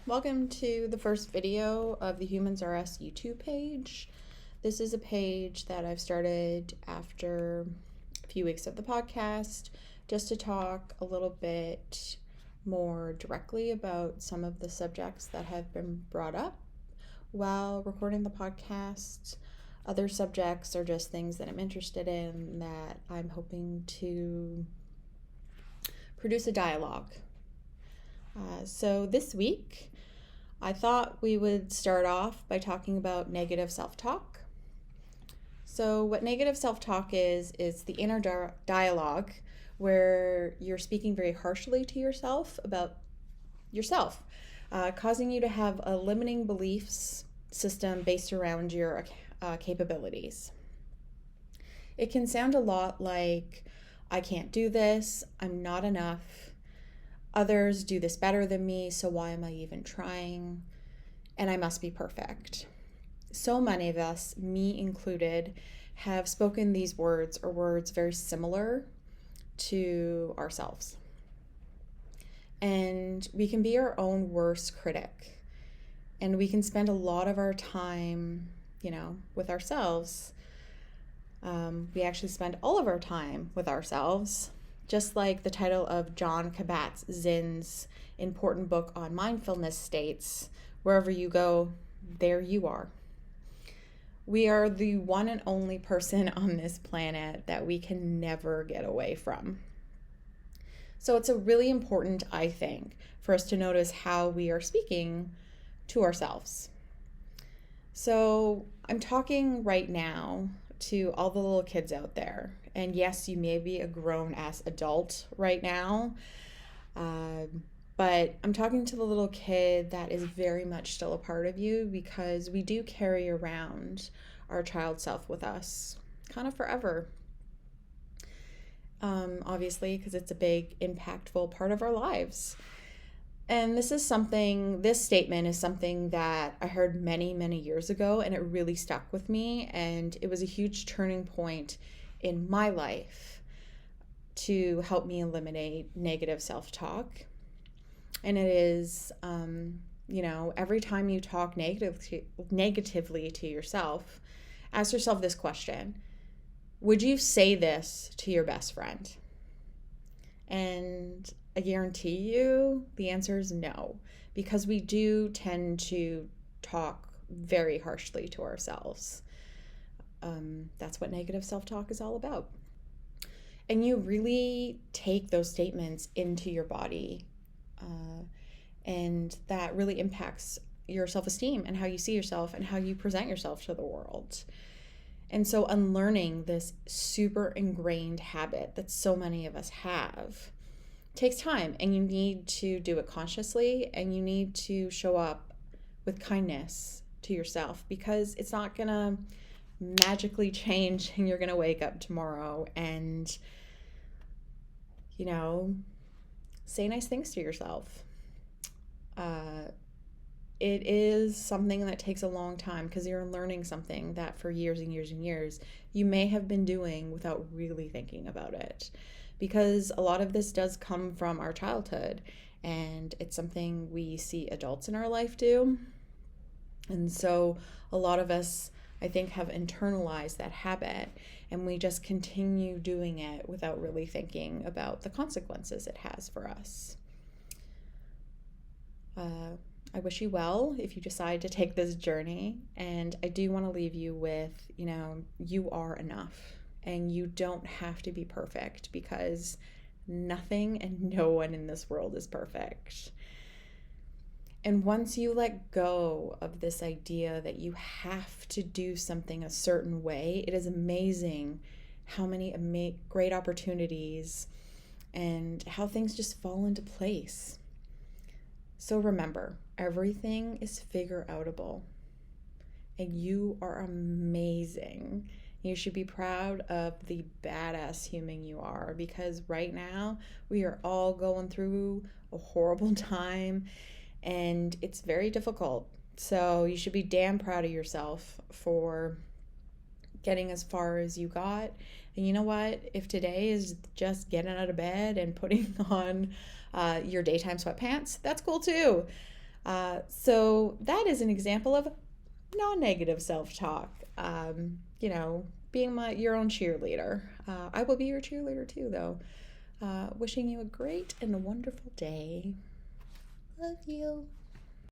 Welcome to the first video of the Humans R Us YouTube page. This is a page that I've started after a few weeks of the podcast just to talk a little bit more directly about some of the subjects that have been brought up while recording the podcast. Other subjects are just things that I'm interested in that I'm hoping to produce a dialogue. So this week, I thought we would start off by talking about negative self-talk. So what negative self-talk is the inner dialogue where you're speaking very harshly to yourself about yourself, causing you to have a limiting beliefs system based around your capabilities. It can sound a lot like, I can't do this, I'm not enough, others do this better than me, so why am I even trying? And I must be perfect. So many of us, me included, have spoken these words or words very similar to ourselves. And we can be our own worst critic. And we can spend a lot of our time, with ourselves. We actually spend all of our time with ourselves. Just like the title of John Kabat-Zinn's important book on mindfulness states, wherever you go, there you are. We are the one and only person on this planet that we can never get away from. So it's a really important, I think, for us to notice how we are speaking to ourselves. So I'm talking right now to all the little kids out there. And yes, you may be a grown-ass adult right now, but I'm talking to the little kid that is very much still a part of you, because we do carry around our child self with us kind of forever. Obviously, because it's a big, impactful part of our lives. And this statement is something that I heard many, many years ago, and it really stuck with me. And it was a huge turning point in my life to help me eliminate negative self-talk. And it is, every time you talk negatively to yourself, ask yourself this question: would you say this to your best friend? And I guarantee you the answer is no, because we do tend to talk very harshly to ourselves. That's what negative self-talk is all about. And you really take those statements into your body, and that really impacts your self-esteem and how you see yourself and how you present yourself to the world. And so unlearning this super ingrained habit that so many of us have takes time, and you need to do it consciously, and you need to show up with kindness to yourself, because it's not gonna magically change and you're gonna wake up tomorrow and say nice things to yourself. It is something that takes a long time, because you're learning something that for years and years and years you may have been doing without really thinking about it, because a lot of this does come from our childhood, and it's something we see adults in our life do. And so a lot of us, I think, have internalized that habit, and we just continue doing it without really thinking about the consequences it has for us. I wish you well if you decide to take this journey, and I do want to leave you with, you are enough, and you don't have to be perfect, because nothing and no one in this world is perfect. And once you let go of this idea that you have to do something a certain way, it is amazing how many great opportunities and how things just fall into place. So remember, everything is figure-outable, and you are amazing. You should be proud of the badass human you are, because right now we are all going through a horrible time, and it's very difficult. So you should be damn proud of yourself for getting as far as you got. And you know what? If today is just getting out of bed and putting on your daytime sweatpants, that's cool too. So that is an example of non-negative self-talk. Being your own cheerleader. I will be your cheerleader too, though. Wishing you a great and wonderful day. Love you.